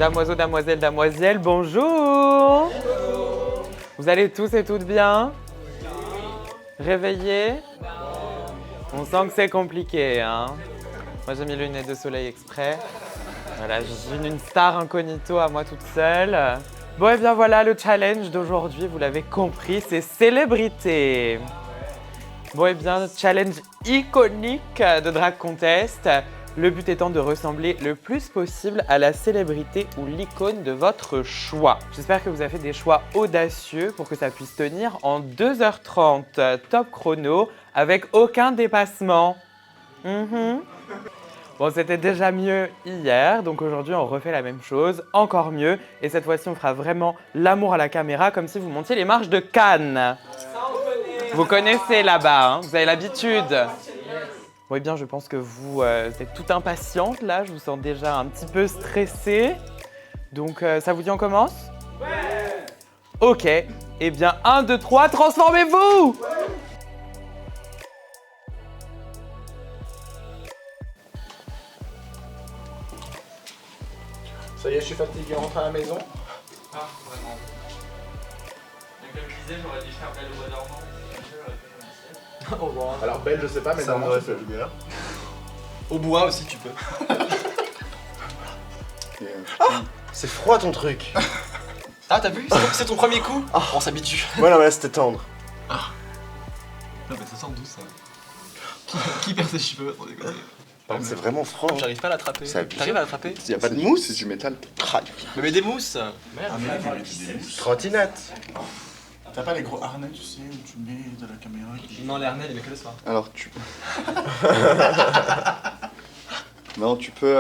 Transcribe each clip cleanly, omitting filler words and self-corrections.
Damoiseaux, damoiselles, damoiselles, bonjour. Vous allez tous et toutes bien? Réveillés? On sent que c'est compliqué, hein. Moi, j'ai mis les lunettes de soleil exprès. Voilà, j'ai une star incognito à moi toute seule. Bon, et bien voilà, le challenge d'aujourd'hui, vous l'avez compris, c'est célébrité. Bon, et bien, challenge iconique de Drag Contest. Le but étant de ressembler le plus possible à la célébrité ou l'icône de votre choix. J'espère que vous avez fait des choix audacieux pour que ça puisse tenir en 2h30 top chrono avec aucun dépassement. Bon, c'était déjà mieux hier, donc aujourd'hui on refait la même chose, encore mieux. Et cette fois-ci on fera vraiment l'amour à la caméra comme si vous montiez les marches de Cannes. Vous connaissez là-bas, hein, vous avez l'habitude. Bon, eh bien, je pense que vous êtes toute impatiente là, je vous sens déjà un petit peu stressée. Donc, ça vous dit on commence? Ouais! Ok, eh bien, 1, 2, 3, transformez-vous! Ça y est, je suis fatigué, rentre à la maison. Ah, vraiment. Mais comme je disais, j'aurais dû faire belle au bois dormant. Au revoir. Alors belle, je sais pas, mais ça dormant, m'aurait tu fait peux. bien. Au bois aussi, tu peux. C'est froid ton truc. Ah, t'as vu? C'est ton premier coup? On s'habitue. Voilà, là c'était tendre. Non, mais ça sent douce, ça. Qui perd ses cheveux? On déconne. C'est vraiment froid. Hein. J'arrive pas à l'attraper. C'est abusé. T'arrives à l'attraper? Y a pas de mousse, c'est du métal. Mais mets des mousses. Trottinette. T'as pas les gros harnais, tu sais, où tu mets de la caméra qui... Non, les harnais, les mecs que le soir. Alors tu. Non, tu peux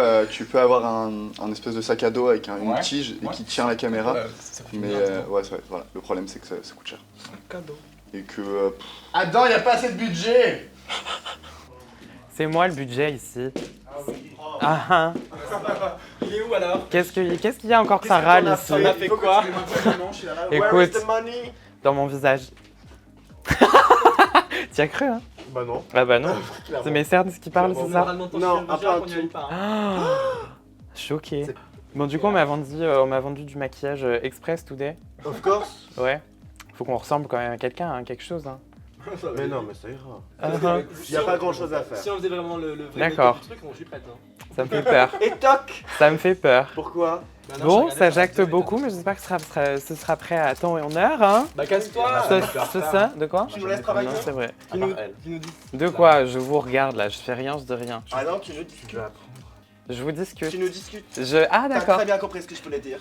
avoir un espèce de sac à dos avec une Ouais. tige et qui tient la caméra. Ça fait Mais bien, ça. ouais, c'est vrai, voilà. Le problème c'est que ça coûte cher. Cadeau. Et que. Ah non, y a pas assez de budget. C'est moi le budget ici. Ah ah. Il est où alors? Qu'est-ce qu'il y a encore que ça râle ici? On a fait quoi? Écoute, dans mon visage. Tu as cru, hein? Bah non. Ah bah non. C'est mes cernes qui parlent, c'est ça? Non, un peu en dessous. Ah, choqué. Bon, du coup, on m'a vendu du maquillage express today. Of course. Ouais. Faut qu'on ressemble quand même à quelqu'un, hein, quelque chose. Hein. Mais non, mais ça ira. Uh-huh. Y a pas grand chose à faire. Si on faisait vraiment le vrai D'accord. du truc, je suis prête. Hein. Ça me fait peur. Et toc. Ça me fait peur. Pourquoi? Bah non, Bon, j'ai regardé ça sur jacte Internet, beaucoup, mais j'espère que ce sera prêt à temps et en heure. Hein. Bah casse-toi. C'est ça? De quoi? Tu nous laisses travailler? Non, c'est vrai. Qui nous dit. De quoi? Je vous regarde là, je fais rien, je dis rien. Ah non, tu nous discutes. Je vous discute. Tu nous discutes. Ah T'as d'accord. très bien compris ce que je voulais dire.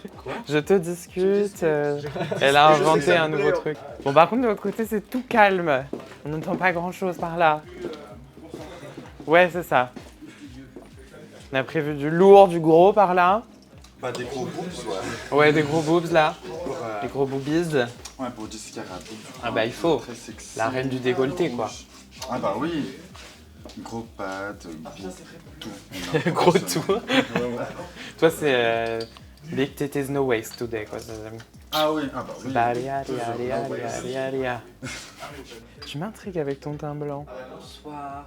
Je te discute. Elle a inventé un nouveau truc. Bon, par contre, de l'autre côté, c'est tout calme. On n'entend pas grand-chose par là. Ouais, c'est ça. On a prévu du lourd, du gros par là. Bah des gros boobs, ouais. Ouais, des gros boobs là. Pour, Des gros boobies. ouais, pour Jessica Rabbit. Ah bah il faut. Très sexy. La reine du décolleté quoi. Ah bah oui. Gros pattes, tout. Gros tout. Toi, c'est Big Titties No Waist today quoi. Ah oui, ah bah oui. Bah, allez. Tu m'intrigues avec ton teint blanc. Bonsoir.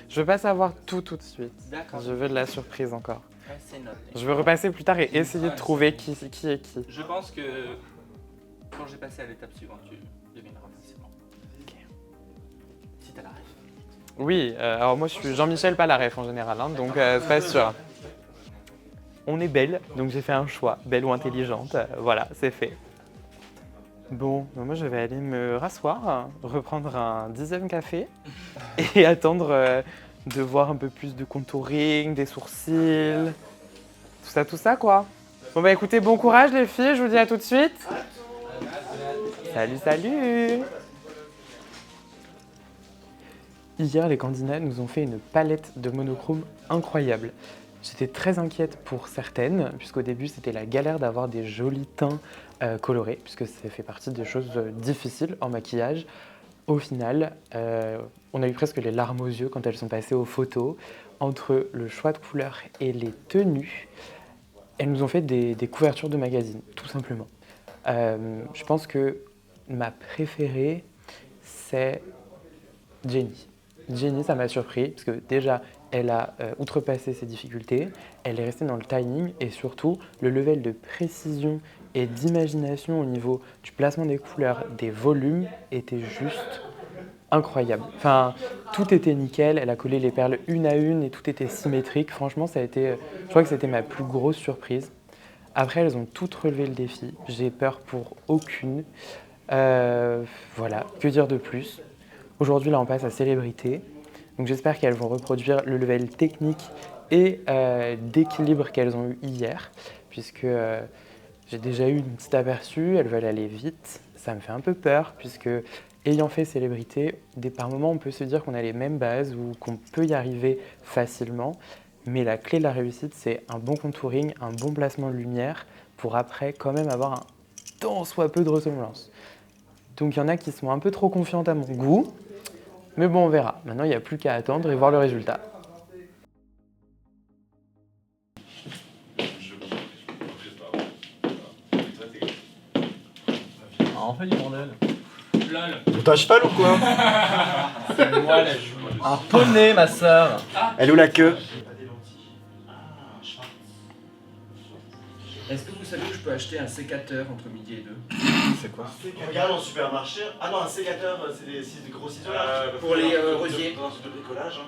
Je veux pas savoir tout de suite. D'accord. Je veux de la surprise encore. C'est noté. Je veux repasser plus tard et essayer de trouver qui est qui. Je pense que quand j'ai passé à l'étape suivante, tu devineras facilement. Ok. Si t'as la ref. Oui, alors moi je suis Jean-Michel Palaref en général, hein, donc c'est pas sûr. On est belle, donc j'ai fait un choix, belle ou intelligente, voilà, c'est fait. Bon, moi je vais aller me rasseoir, reprendre un 10e café et attendre de voir un peu plus de contouring, des sourcils, tout ça quoi. Bon bah écoutez, bon courage les filles, je vous dis à tout de suite. Salut. Hier, les candidats nous ont fait une palette de monochrome incroyable. J'étais très inquiète pour certaines, puisqu'au début, c'était la galère d'avoir des jolis teints colorés, puisque ça fait partie des choses difficiles en maquillage. Au final, on a eu presque les larmes aux yeux quand elles sont passées aux photos. Entre le choix de couleurs et les tenues, elles nous ont fait des couvertures de magazines, tout simplement. Je pense que ma préférée, c'est Jenny. Jenny, ça m'a surpris, parce que déjà, elle a outrepassé ses difficultés, elle est restée dans le timing et surtout le level de précision et d'imagination au niveau du placement des couleurs, des volumes était juste incroyable. Enfin, tout était nickel, elle a collé les perles une à une et tout était symétrique. Franchement, ça a été, je crois que c'était ma plus grosse surprise. Après, elles ont toutes relevé le défi. J'ai peur pour aucune. Voilà, que dire de plus? Aujourd'hui, là, on passe à célébrité. Donc j'espère qu'elles vont reproduire le level technique et d'équilibre qu'elles ont eu hier, puisque j'ai déjà eu une petite aperçu, elles veulent aller vite. Ça me fait un peu peur, puisque ayant fait célébrité, par moments on peut se dire qu'on a les mêmes bases ou qu'on peut y arriver facilement. Mais la clé de la réussite, c'est un bon contouring, un bon placement de lumière, pour après quand même avoir un tant soit peu de ressemblance. Donc il y en a qui sont un peu trop confiantes à mon goût. Mais bon, on verra. Maintenant, il n'y a plus qu'à attendre et voir le résultat. Ah, on fait du bordel. T'as un cheval ou quoi? C'est moi la joue. Un poney, ma sœur. Elle est où la queue? Est-ce que vous savez où je peux acheter un sécateur entre midi et 2? C'est quoi? Regarde en supermarché. Ah non, un sécateur, c'est des gros ciseaux là. Pour les rosiers. Dans un truc de bricolage.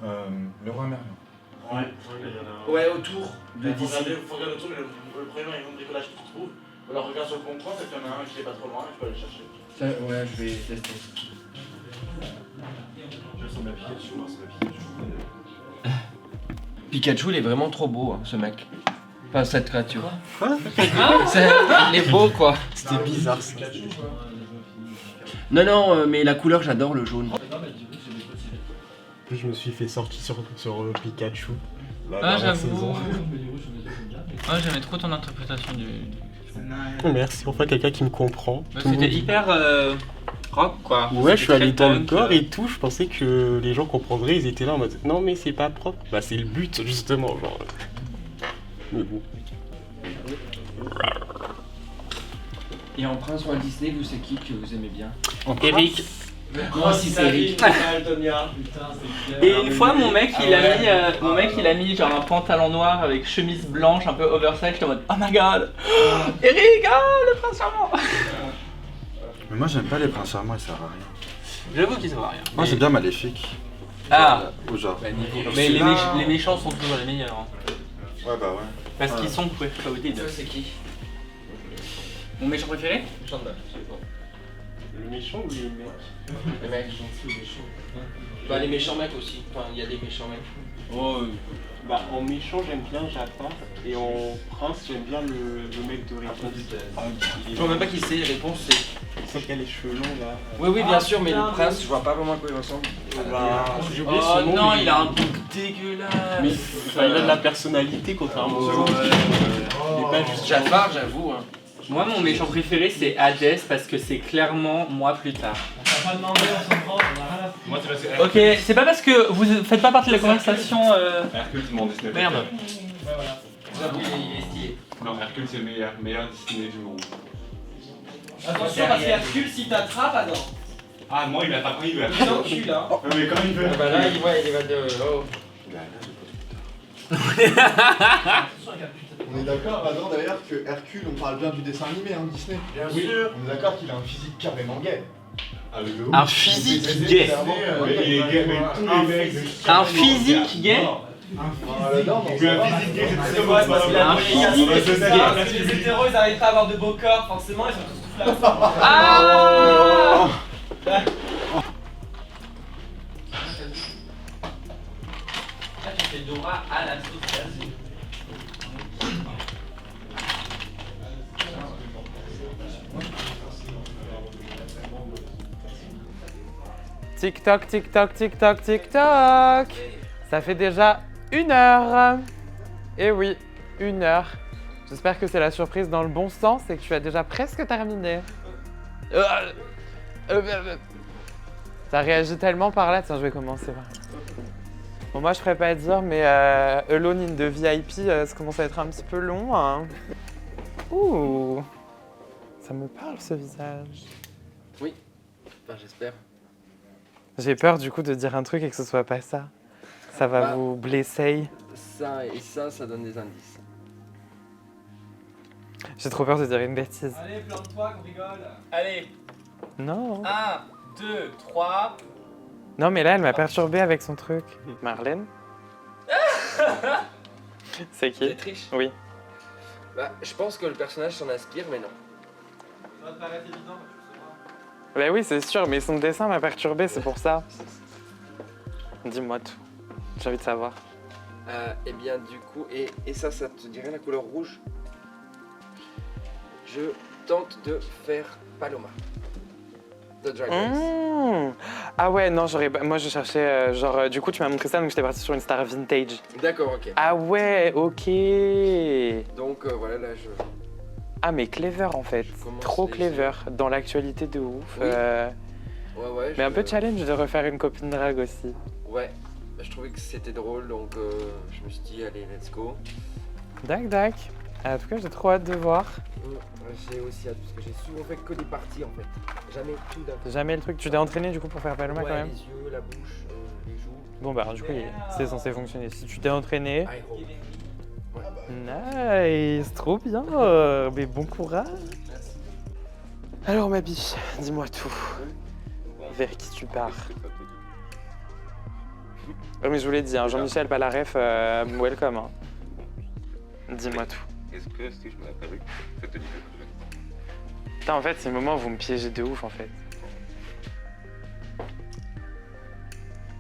Le roi Merlin. Ouais, Ouais, autour de faut 10. regarder le truc, le premier magasin de bricolage que tu trouves. Alors regarde sur le comptoir, peut-être qu'il y en a un qui est pas trop loin, tu peux aller le chercher. Ouais, je vais tester. Je sens ma Pikachu, moi, c'est ma Pikachu. Pikachu, il est vraiment trop beau, hein, ce mec. Enfin, cette créature. Quoi? Il est beau, quoi. C'était bizarre ça. Non, mais la couleur, j'adore le jaune. Je me suis fait sortir sur Pikachu. Ah, j'avoue. Ah, j'aimais trop ton interprétation du. Merci, enfin quelqu'un qui me comprend. Bah, Tout le c'était monde- hyper rock quoi. Ouais, je suis allé C'était dans le punk, corps et tout, je pensais que les gens comprendraient, ils étaient là en mode non mais c'est pas propre. Bah c'est le but justement, genre. Mais bon. Et en prince Walt Disney, vous c'est qui que vous aimez bien? Eric. Moi aussi, c'est Eric. Et une fois, mon mec, il a mis genre un pantalon noir avec chemise blanche, un peu oversize. J'étais en mode, oh my god, Eric, ah, le prince charmant. Mais moi j'aime pas les princes charmants, ils servent à rien. J'avoue qu'ils servent à rien. Moi j'aime bien Maléfique. Ah, Ou genre. bah, mais les méchants sont toujours les meilleurs. Hein. Ouais bah ouais. Parce qu'ils sont clouded. Ça, c'est qui? Mon méchant préféré? Le méchant ou les mecs? Les mecs. Bah, les méchants mecs aussi. Enfin, il y a des méchants mecs. Oh, bah en méchant j'aime bien Jafar et en prince j'aime bien le mec de réponse. Je vois même pas qui c'est, réponse c'est. C'est qui a les cheveux longs là. Oui, bien sûr, mais le prince, je vois pas vraiment à quoi il ressemble. Bah, j'ai oublié Oh son nom. non, mais- il a un bouc dégueulasse. Mais enfin, il a de la personnalité contrairement aux autres. Il est pas juste Jafar, j'avoue. Hein. Moi, mon méchant préféré, c'est Hadès parce que c'est clairement moi plus tard. Moi, c'est parce que Ok, c'est pas parce que vous faites pas partie de la conversation. Hercule, c'est mon Disney. Merde. J'avoue, il est stylé. Non, Hercule, c'est le meilleur Disney du monde. Attention, parce qu'Hercule, s'il t'attrape, attends. Ah, moi, il m'a pas pris, lui. Il t'encule, hein. Mais quand il veut. Bah là, il va de. Oh. On est d'accord, Adam, d'ailleurs, que Hercule, on parle bien du dessin animé, hein, Disney. Bien sûr. On est d'accord qu'il a un physique carrément gay. Ah, le Un physique gay. Oui, il est gay, mais tous les mecs. Un physique gay. Mais un physique gay, c'est très bon. Un physique gay. Parce que les hétéros, ils arrivent pas à avoir de beau corps, forcément, ils sont tous tout flasques. Ah Là, tu fais Dora à la sauce. TikTok, TikTok, TikTok, TikTok. Ça fait déjà 1 heure. Eh oui, 1 heure. J'espère que c'est la surprise dans le bon sens et que tu as déjà presque terminé. Ça réagit tellement par là. Tiens, je vais commencer. Bon, moi, je ferais pas dire, mais Alone in the VIP, ça commence à être un petit peu long. Hein. Ouh, ça me parle ce visage. Enfin, j'espère. J'ai peur du coup de dire un truc et que ce soit pas ça. Ça va Bah. vous blesser. Ça et ça donne des indices. J'ai trop peur de dire une bêtise. Allez, plante-toi qu'on rigole. Allez, Non. 1, 2, 3. Non, mais là, elle m'a perturbé avec son truc. Marlène. C'est qui? Triche. Oui. Bah, je pense que le personnage s'en inspire, mais non. Ça va te paraître évident, Bah oui, c'est sûr, mais son dessin m'a perturbé, c'est pour ça. Dis-moi tout. J'ai envie de savoir. Eh bien, du coup, et ça te dirait la couleur rouge? Je tente de faire Paloma. The Drag Race. Mmh. Ah ouais, non, moi je cherchais, du coup tu m'as montré ça, donc j'étais parti sur une star vintage. D'accord, ok. Ah ouais, ok. Donc voilà, là je. Ah mais clever en fait, commence trop léger. clever, dans l'actualité de ouf. Oui. Ouais, Mais un peu challenge de refaire une copine drague aussi. Ouais, bah, je trouvais que c'était drôle, donc je me suis dit, allez, let's go. Dac. En tout cas, j'ai trop hâte de voir. J'ai aussi hâte, parce que j'ai souvent fait que des parties en fait. Jamais tout d'un coup. Jamais le truc, tu t'es entraîné du coup pour faire Paloma quand Ouais, même. les yeux, la bouche, les joues. Bon bah du coup c'est censé fonctionner. Si tu t'es entraîné, I hope. nice, trop bien. Mais bon courage. Alors ma biche, dis-moi tout. Vers qui tu pars? Oh, mais je vous l'ai dit, hein, Jean-Michel Palaref, welcome. Hein. Dis-moi tout. Est-ce que si je mets la perruque, ça te dit quelque chose? Putain, en fait, c'est le moment où vous me piégez de ouf en fait.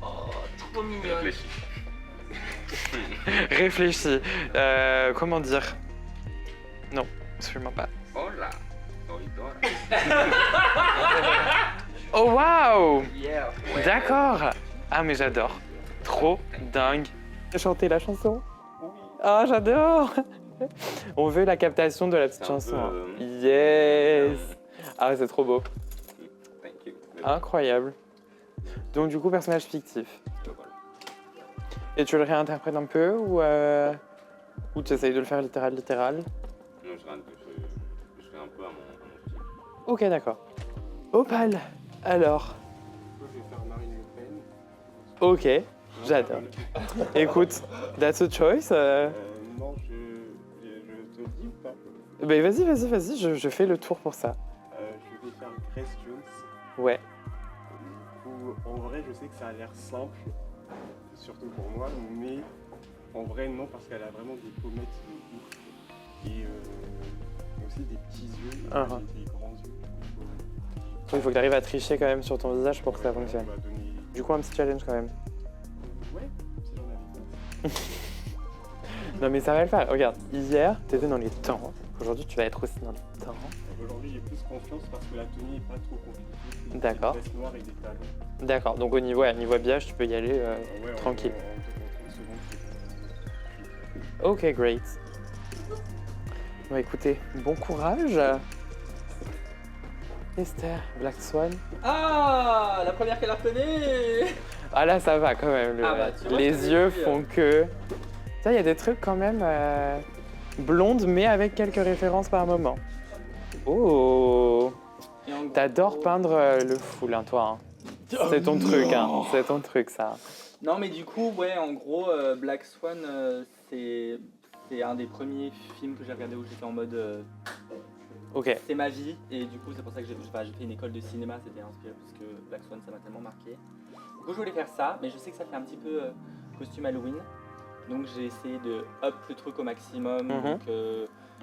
Trop mignon. Réfléchis. Réfléchis. Comment dire? Non, absolument pas. Oh là. Oh, il dort. Oh waouh! Yeah. D'accord! Ah mais j'adore. Trop dingue. Chanter la chanson? Ah j'adore! On veut la captation de la petite C'est un chanson. peu, Hein. Yes! Ah c'est trop beau. Thank you. Incroyable. Donc du coup personnage fictif. Voilà. Et tu le réinterprètes un peu ou tu essayes de le faire littéral? Non, je serai un peu à mon style. Ok d'accord. Opal, alors. Je vais faire Marine Le Pen. Ok, j'adore. Écoute, that's a choice. Non, je te dis ou pas? Ben vas-y, je fais le tour pour ça. Je vais faire Grace Jones. Ouais. Du coup, en vrai, je sais que ça a l'air simple, surtout pour moi, mais en vrai, non, parce qu'elle a vraiment des pommettes de ouf. Et aussi des petits yeux, et Uh-huh. des grands yeux. Il faut que tu arrives à tricher quand même sur ton visage pour que ça fonctionne. On va donner... Du coup, un petit challenge quand même. Ouais, si j'en avais pas. Non mais ça va le faire. Regarde, hier, t'étais dans les temps. Aujourd'hui, tu vas être aussi dans les temps. Aujourd'hui, j'ai plus confiance parce que la tenue est pas trop compliquée. D'accord. Des vestes noires et des talons. D'accord, donc au niveau habillage, tu peux y aller Ouais, tranquille. En 30 secondes, c'est Ok, great. Bon écoutez, bon courage. Esther, Black Swan. Ah, la première qu'elle a reconnaît. Ah là, ça va quand même. Ah bah, tu vois, les je t'avais yeux dit, font que... Ça, il y a des trucs quand même blondes, mais avec quelques références par moment. Oh, Et en t'adores gros- peindre le full, hein, toi. Hein. C'est ton truc, hein. C'est ton truc, ça. Non, mais du coup, ouais, en gros, Black Swan, c'est un des premiers films que j'ai regardé où j'étais en mode Ok. c'est ma vie, et du coup, c'est pour ça que j'ai fait une école de cinéma, c'était inspiré parce que Black Swan, ça m'a tellement marqué. Du coup, je voulais faire ça, mais je sais que ça fait un petit peu costume Halloween, donc j'ai essayé de up le truc au maximum. Mhm. Donc,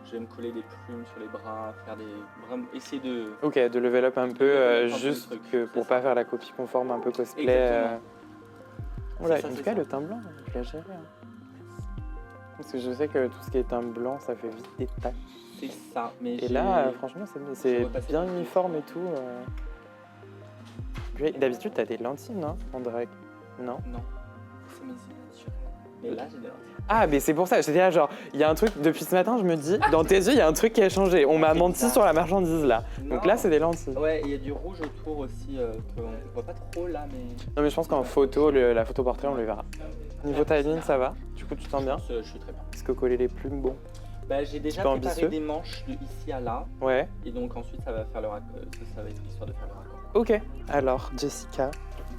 je vais me coller des plumes sur les bras, faire des. Vraiment, essayer de. Ok, de level up un peu, level up un peu juste le truc, que c'est pour ça. pas faire la copie conforme un peu cosplay. Exactement. Voilà, C'est ça, en tout c'est cas, ça. le teint blanc, je l'ai géré. Hein. Parce que je sais que tout ce qui est teint blanc, ça fait vite des taches. C'est ça, mais Et là, franchement, c'est repassé bien dessus. uniforme et tout. Puis, d'habitude, t'as des lentilles, non? En drag. Non? Non, c'est mes yeux naturels. Mais là, j'ai des lentilles. Ah, mais c'est pour ça, j'étais là, genre, il y a un truc, depuis ce matin, je me dis, dans tes yeux, il y a un truc qui a changé. On m'a c'est menti ça. sur la marchandise, là. Donc Non. là, c'est des lentilles. Ouais, il y a du rouge autour aussi, qu'on voit pas trop là, mais. Non, mais je pense qu'en photo, la photo portrait, on le verra. Niveau timing, ça va? Du coup, tu te sens bien? Je suis très bien. Est-ce que coller les plumes, bon? Bah, j'ai déjà peu préparé ambitieux. des manches de ici à là, Ouais. et donc ensuite ça va faire le raccord. Ça va être l'histoire de faire le raccord. Ok. Alors, Jessica.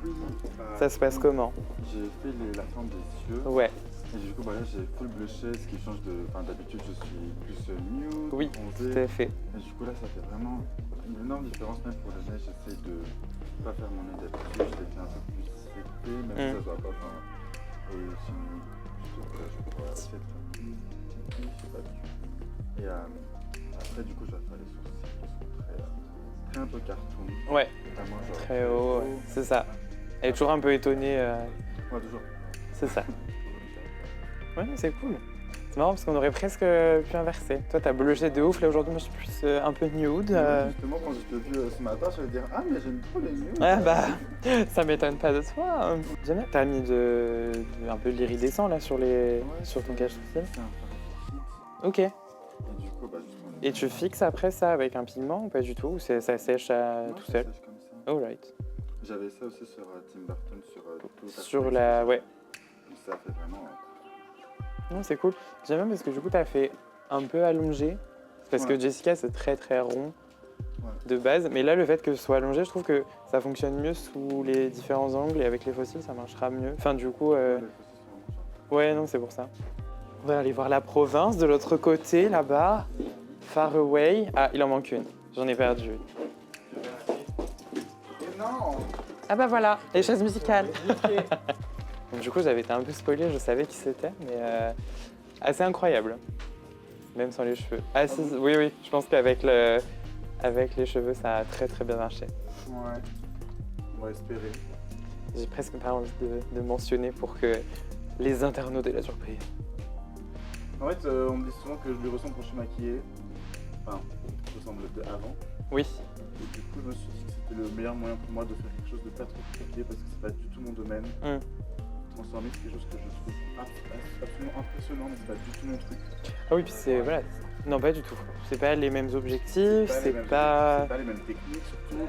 Oui. Ça se passe comment? J'ai fait la forme des yeux. Ouais. Et du coup, bah là, j'ai full blushé, ce qui change de. Enfin, d'habitude, je suis plus nude, Oui, bronzé. tout à fait. Et du coup, là, ça fait vraiment une énorme différence, même pour le nez. J'essaie de pas faire mon nez d'habitude, je l'ai fait un peu plus épais, même si ça se voit pas. Enfin, et sinon, je crois, c'est très je sais pas du tout. Et après, du coup, je vais faire les sourcils qui sont très un peu cartoon. Ouais, Vraiment, genre, très haut, ouais. C'est ça. Elle est toujours un peu étonnée. Ouais, toujours. C'est ça. Ouais, c'est cool. C'est marrant parce qu'on aurait presque pu inverser. Toi, t'as blushé de ouf, là aujourd'hui, moi je suis plus un peu nude. Justement, quand je t'ai vu ce matin, je vais dire ah, mais j'aime trop les nudes. Ah bah, ça m'étonne pas de toi. J'aime bien. T'as mis un peu de l'iridescent là sur, sur ton cache-sourcil. C'est un farfetchit. Ok. Et du coup, bah, justement, Et tu fixes après ça avec un pigment ou pas du tout? Ou ça sèche tout seul? sèche comme ça. Alright. J'avais ça aussi sur Tim Burton, sur Sur la... Ouais. Ça fait vraiment. Non, c'est cool. J'aime bien parce que du coup, t'as fait un peu allongé. Parce que Ouais. Jessica, c'est très très rond de base. Mais là, le fait que ce soit allongé, je trouve que ça fonctionne mieux sous les différents angles. Et avec les fossiles, ça marchera mieux. Enfin, du coup... Les fossiles sont vraiment chouettes. Ouais, non, c'est pour ça. On va aller voir la province de l'autre côté, là-bas. Far away. Ah, il en manque une. J'en ai perdu une. Et non. Ah bah voilà, les chaises musicales. Donc, du coup, j'avais été un peu spoilée, je savais qui c'était, mais assez incroyable. Même sans les cheveux. Ah si, oui, oui, je pense qu'avec avec les cheveux, ça a très très bien marché. Ouais. On va espérer. J'ai presque pas envie de mentionner pour que les internautes aient la surprise. En fait, on me dit souvent que je lui ressemble quand je suis maquillée. Enfin, je ressemble avant. Oui, Et du coup, je me suis dit que c'était le meilleur moyen pour moi de faire quelque chose de pas trop compliqué parce que c'est pas du tout mon domaine. Transformer, c'est quelque chose que je trouve absolument impressionnant, mais c'est pas du tout mon truc. ah oui, puis c'est... Voilà. Non, pas du tout. C'est pas les mêmes objectifs, c'est pas... les mêmes techniques surtout.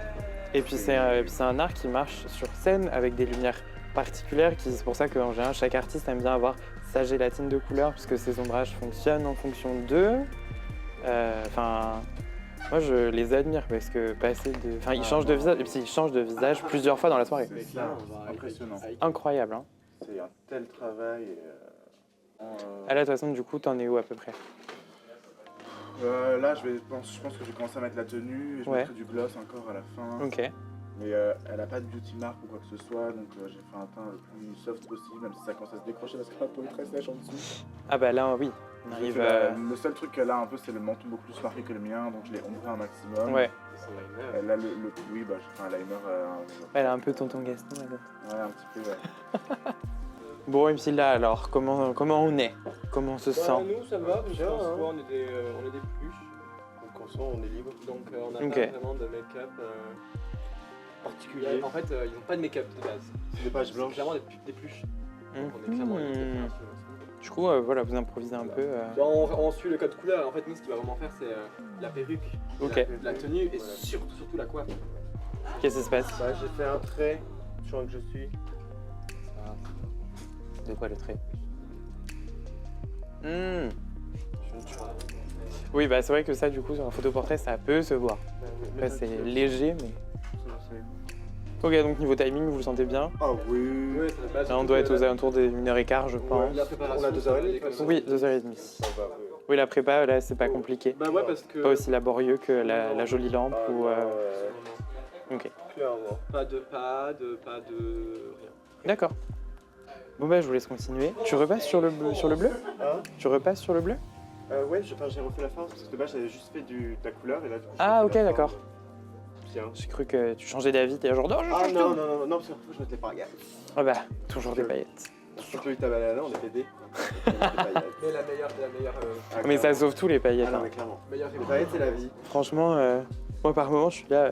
Et puis c'est un art qui marche sur scène avec des lumières particulières. C'est pour ça qu'en général, chaque artiste aime bien avoir sa gélatine de couleur puisque ses ombrages fonctionnent en fonction d'eux. Enfin, moi je les admire parce que passer de... Enfin, ils changent de visage, et puis ils changent de visage plusieurs fois dans la soirée. C'est impressionnant. Incroyable, hein. C'est un tel travail. Ah là, de toute façon, du coup, t'en es où à peu près? Là, je pense que je vais commencer à mettre la tenue et je mettrai du gloss encore à la fin. Ok. Mais elle a pas de beauty mark ou quoi que ce soit, donc j'ai fait un teint le plus soft possible, même si ça commence à se décrocher parce que la peau est très sèche en dessous. Ah bah là, oui. On arrive à... Le seul truc qu'elle a un peu, c'est le menton beaucoup plus marqué que le mien, donc je l'ai ombré un maximum. Ouais. Elle a oui, bah j'ai fait un liner. Elle a un peu tonton Gaston là-bas. Ouais, un petit peu, ouais. Bon, et puis là, alors, comment on est? Comment on se sent? Nous, ça va, parce qu'en soi, on est des pluches. Donc en soi, on est libre. Donc on n'a pas vraiment de make-up particulier. En fait, ils n'ont pas de make-up de base. C'est des pages blanches. Clairement des pluches. Donc on est clairement Du coup, voilà, vous improvisez un peu. On suit le code couleur. En fait, nous, ce qu'il va vraiment faire, c'est la perruque, la tenue et surtout la coiffe. Qu'est-ce qui se passe? Bah, j'ai fait un trait sur que je suis. De quoi le trait? Oui, bah c'est vrai que ça, du coup, sur un photoportrait, ça peut se voir. Après, c'est léger, mais... Ok, donc niveau timing, vous le sentez bien? Ah oui. Là, on doit être aux alentours des 1h15, je pense. On a 2h30. Oui, 2h30. Oui, la prépa, là, c'est pas compliqué. Bah ouais, parce que... Pas aussi laborieux que la jolie lampe ou... Ok. Clairement. Pas de rien. D'accord. Bon bah je vous laisse continuer. Tu repasses sur le bleu, Hein? Tu repasses sur le bleu? Ouais, j'ai refait la forme parce que de base j'avais juste fait de la couleur et là du coup. Ah ok, d'accord. Bien. J'ai cru que tu changeais d'avis, t'es genre... Non, parce que je mettais pas, regarde. Ah bah, toujours des paillettes. Surtout ta banane, on est pédé. Mais la meilleure. Mais ça sauve tous les paillettes. Ah non, Hein. mais clairement. Les paillettes, c'est la vie. Franchement, moi par moment je suis là...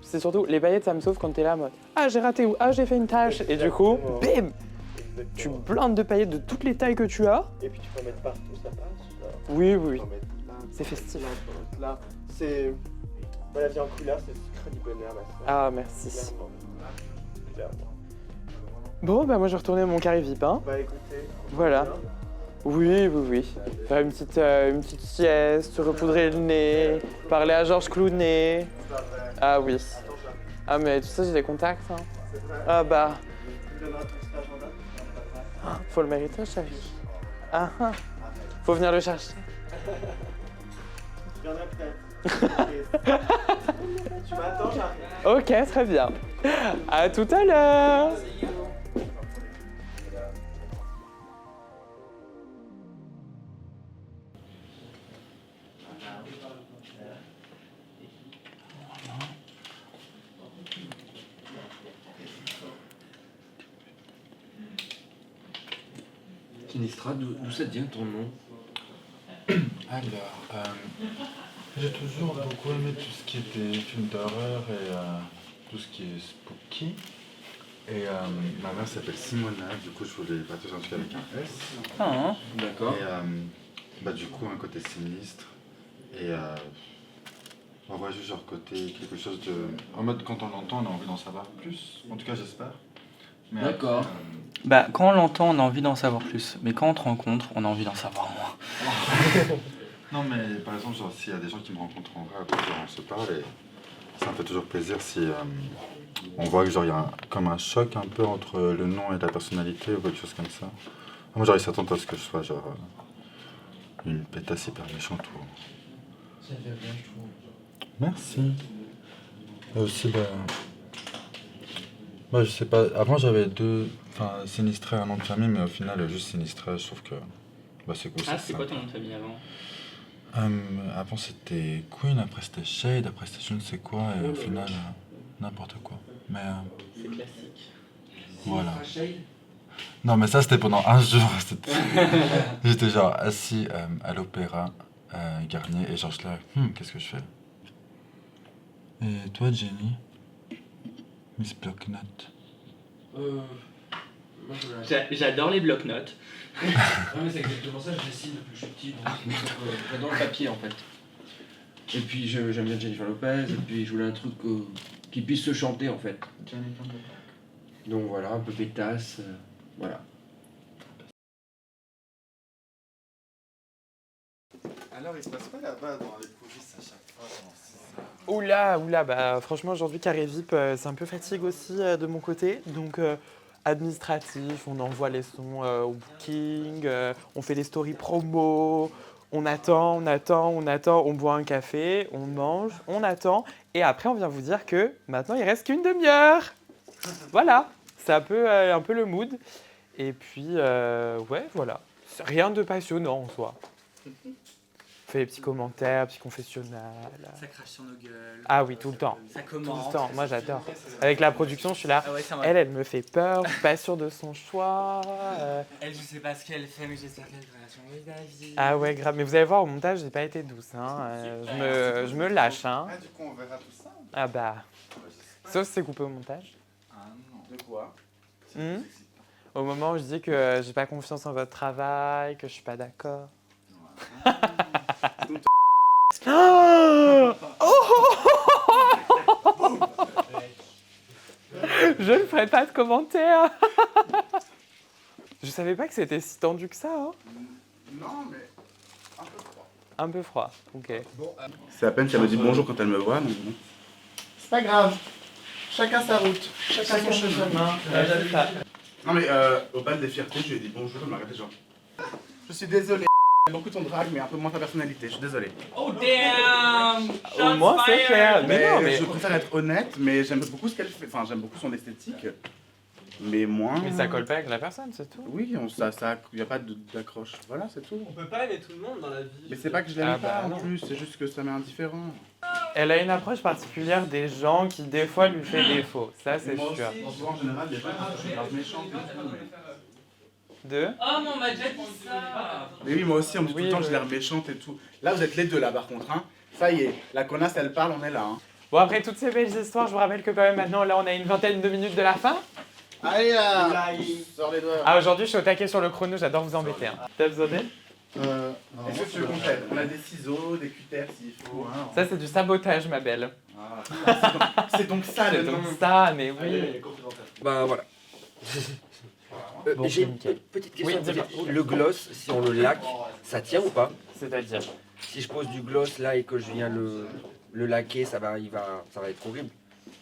C'est surtout, les paillettes ça me sauve quand t'es là en mode « Ah j'ai raté » ou « Ah j'ai fait une tâche » et du coup, bim, tu blindes de paillettes de toutes les tailles que tu as. Et puis tu peux en mettre partout, ça passe. Oui, oui, oui. Tu peux en mettre là. C'est festif. Là, c'est... La vie en couleur, c'est le secret du bonheur, ma soeur. Ah merci. Clairement. Bon bah moi je vais retourner à mon carré VIP. Hein. Bah écoutez. Voilà. Oui. Faire une petite sieste, se repoudrer le nez, parler à Georges Clooney. Ah oui. Ah mais tu sais, j'ai des contacts. Hein. Ah bah. Faut le mériter, chérie. Ah ah. Faut venir le chercher. Je viendrai peut-être. Tu m'attends, j'arrive. Ok, très bien. À tout à l'heure. Sinistra, d'où ça te vient ton nom? Alors, j'ai toujours beaucoup aimé tout ce qui était films d'horreur et tout ce qui est spooky. Et ma mère s'appelle Simona, du coup je voulais partager un truc avec un S. Ah, D'accord. Et bah, du coup un côté sinistre. Et on voit juste genre côté quelque chose de... En mode quand on l'entend on a envie d'en savoir plus, en tout cas j'espère. Mais D'accord. après, Bah, quand on l'entend, on a envie d'en savoir plus. Mais quand on te rencontre, on a envie d'en savoir moins. non mais par exemple genre s'il y a des gens qui me rencontrent en vrai, après genre, on se parle et ça me fait toujours plaisir si on voit que genre il y a comme un choc un peu entre le nom et la personnalité ou quelque chose comme ça. Moi genre ils s'attendent à ce que je sois genre une pétasse hyper méchante ou... Ça fait bien, je trouve. Merci. Et aussi bah je sais pas, avant j'avais enfin Sinistré un nom de famille mais au final juste Sinistré je trouve que bah, c'est cool. Ah, c'est quoi ton nom de famille avant? Avant c'était Queen, après c'était Shade, après c'était je ne sais quoi et au final n'importe quoi. Mais C'est classique. voilà. Non mais ça c'était pendant un jour. J'étais genre assis à l'opéra Garnier et genre je là, qu'est-ce que je fais? Et toi Jenny? Miss Blocknot. J'adore les bloc-notes. Ouais, mais c'est exactement ça, je dessine depuis que je suis petit. Donc, j'adore le papier en fait. Et puis j'aime bien Jennifer Lopez, et puis je voulais un truc qui puisse se chanter en fait. Donc voilà, un peu pétasse, voilà. Alors, il se passe quoi là-bas dans les coulisses à chaque fois? Oula, bah franchement aujourd'hui carré VIP, c'est un peu fatigue aussi de mon côté. Donc administratif, on envoie les sons au booking, on fait des stories promo, on attend, on boit un café, on mange, on attend. Et après on vient vous dire que maintenant il reste qu'une demi-heure. Voilà, c'est un peu le mood. Et puis ouais voilà, c'est rien de passionnant en soi. On fait des petits commentaires, petits confessionnals. Ça crache sur nos gueules. Ah oui, tout le temps. Ça Tout commente. le temps, moi j'adore. Avec la production, je suis là. Ah ouais, c'est vrai. Elle me fait peur, je suis pas sûre de son choix. Elle, je sais pas ce qu'elle fait, mais j'espère qu'elle va changer d'avis. Ah ouais, grave. Mais vous allez voir, au montage, j'ai pas été douce. Hein. Je me lâche. Hein. Ah, du coup, on verra tout ça? Ah bah. Sauf si c'est coupé au montage. Ah non. De quoi? Au moment où je dis que j'ai pas confiance en votre travail, que je suis pas d'accord. Je ne ferai pas de commentaires. Je savais pas que c'était si tendu que ça. Hein. Non, mais un peu froid. Un peu froid, ok. C'est à peine si elle me dit bonjour quand elle me voit. Donc bon. C'est pas grave. Chacun sa route. Chacun son chemin. Non mais au bal des fiertés, je lui ai dit bonjour, elle m'a regardé genre. Je suis désolé. J'aime beaucoup ton drag, mais un peu moins ta personnalité. Je suis désolé. Oh damn! Au moins c'est clair. Mais non, mais. Je préfère être honnête, mais j'aime beaucoup ce qu'elle fait. Enfin, j'aime beaucoup son esthétique. Mais moins. Mais ça colle pas avec la personne, c'est tout. Oui, il n'y a pas d'accroche. Voilà, c'est tout. On peut pas aimer tout le monde dans la vie. Mais c'est pas que je l'aime Ah bah pas non. en plus, c'est juste que ça m'est indifférent. Elle a une approche particulière des gens qui, des fois, lui fait défaut. Ça, c'est Moi sûr. aussi, en général, des fois, je suis grave méchant. Deux. Oh, mais on m'a déjà dit ça! Mais oui, moi aussi, on me dit tout Oui, le temps que oui. j'ai l'air méchante et tout. Là, vous êtes les deux là, par contre. Hein. Ça y est, la connasse, elle parle, on est là. Hein. Bon, après toutes ces belles histoires, je vous rappelle que quand même maintenant, là, on a une vingtaine de minutes de la fin. Allez là, sors les doigts. Ah, aujourd'hui, je suis au taquet sur le chrono, j'adore vous embêter. Hein. T'as besoin d'aide? Est-ce que tu veux qu'on t'aide? On a des ciseaux, des cutters s'il faut. Hein. Ça, c'est du sabotage, ma belle. Ah, c'est donc ça le C'est nom. donc ça, mais oui. Bah voilà. Bon, J'ai c'est une nickel. petite Oui, question. dis-moi. Le gloss, si on le laque, ça tient ou pas? C'est-à-dire? Si je pose du gloss là et que je viens le laquer, ça va être horrible.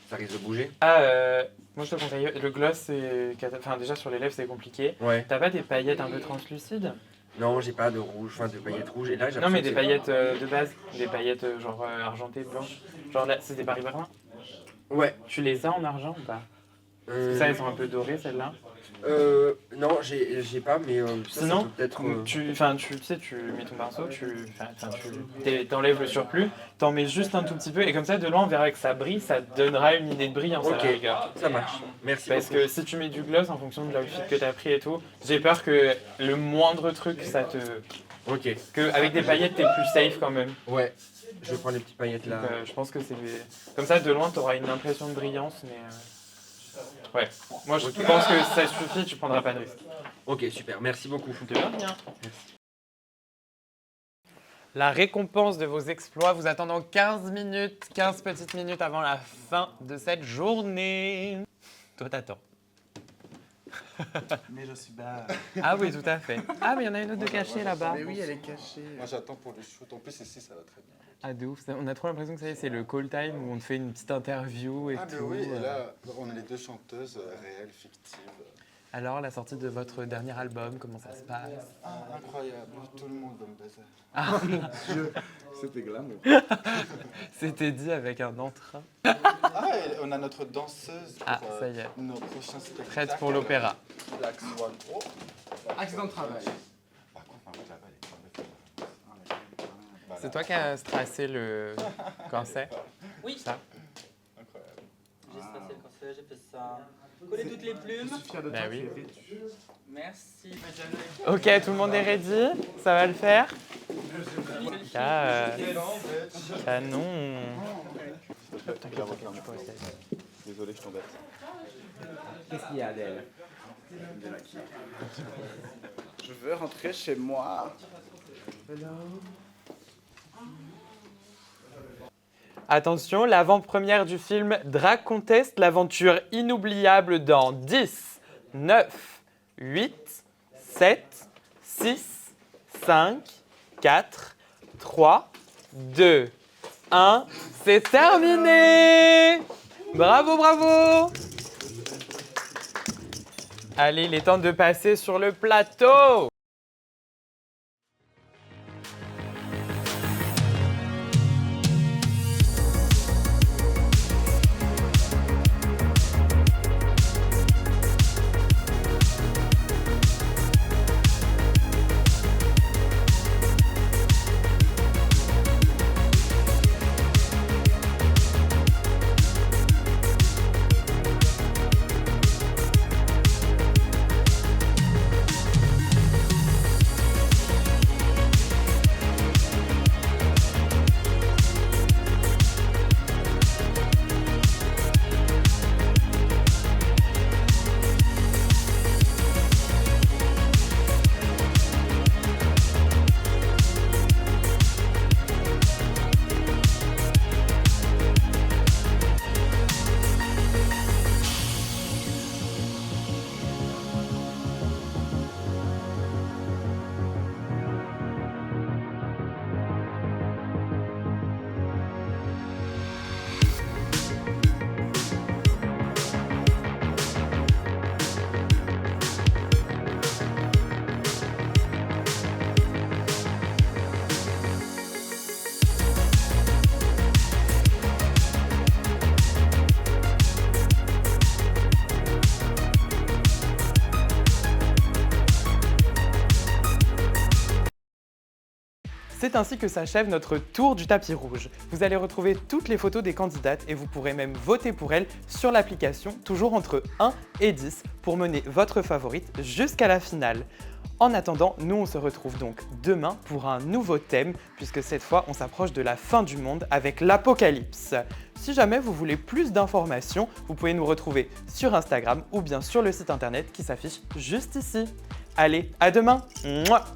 Ça risque de bouger. Moi je te conseille, le gloss, c'est... Enfin déjà sur les lèvres c'est compliqué. Ouais. T'as pas des paillettes un peu translucides? Non, j'ai pas de rouge, enfin de paillettes rouges. Et là, j'ai Non mais des l'impression que paillettes de base, des paillettes genre argentées, blanches. Genre là, c'est des Paris Berlin? Ouais. Tu les as en argent ou pas? Parce que ça, elles sont un peu dorées celles-là. Non, j'ai pas, mais sinon, ça peut être. tu sais, tu mets ton pinceau, tu t'enlèves le surplus, t'en mets juste un tout petit peu, et comme ça, de loin, on verra que ça brille, ça te donnera une idée de brillance. Ok, ça marche. Merci. Parce que si tu mets du gloss en fonction de l'outfit que t'as pris et tout, j'ai peur que le moindre truc, ça te. Ok. Que avec des paillettes, t'es plus safe quand même. Ouais. Je vais prendre les petites paillettes là. Donc, je pense que c'est comme ça, de loin, t'auras une impression de brillance, mais. Ouais, moi je pense que ça suffit, tu prendras pas de risque. Ok, super, merci beaucoup. De rien. La récompense de vos exploits vous attend dans 15 petites minutes avant la fin de cette journée. Toi t'attends. Mais je suis bas. Ah oui, tout à fait. Ah mais il y en a une autre de cachée là-bas. Mais oui, elle est cachée. Moi j'attends pour les shoots. En plus ici ça va très bien. Ah de ouf, on a trop l'impression que ça y est, c'est le call time où on te fait une petite interview et tout. Ah mais oui, et là on est les deux chanteuses réelles, fictives. Alors la sortie de votre dernier album, comment ça se passe? Ah incroyable, tout le monde va me baiser. Ah mon Dieu. C'était glamour. C'était dit avec un entrain. Ah et on a notre danseuse pour ça y est. nos prochains spectacles. Prête pour l'opéra. Black Swan. Oh. Accident de travail. Par contre, ma route là-bas, elle est C'est toi qui as strassé le corset? Oui. Ça? incroyable. J'ai strassé le corset, j'ai fait ça. Coller toutes les plumes. Bah oui. Merci. Ok, tout le monde est ready? Ça va le faire? Canon. Désolé, je t'embête. Qu'est-ce qu'il y a d'elle? Je veux rentrer chez moi. Attention, l'avant-première du film Drag Contest, l'aventure inoubliable dans 10, 9, 8, 7, 6, 5, 4, 3, 2, 1. C'est terminé! Bravo, bravo! Allez, il est temps de passer sur le plateau! C'est ainsi que s'achève notre tour du tapis rouge. Vous allez retrouver toutes les photos des candidates et vous pourrez même voter pour elles sur l'application, toujours entre 1 et 10, pour mener votre favorite jusqu'à la finale. En attendant, nous on se retrouve donc demain pour un nouveau thème, puisque cette fois on s'approche de la fin du monde avec l'apocalypse. Si jamais vous voulez plus d'informations, vous pouvez nous retrouver sur Instagram ou bien sur le site internet qui s'affiche juste ici. Allez, à demain! Mouah.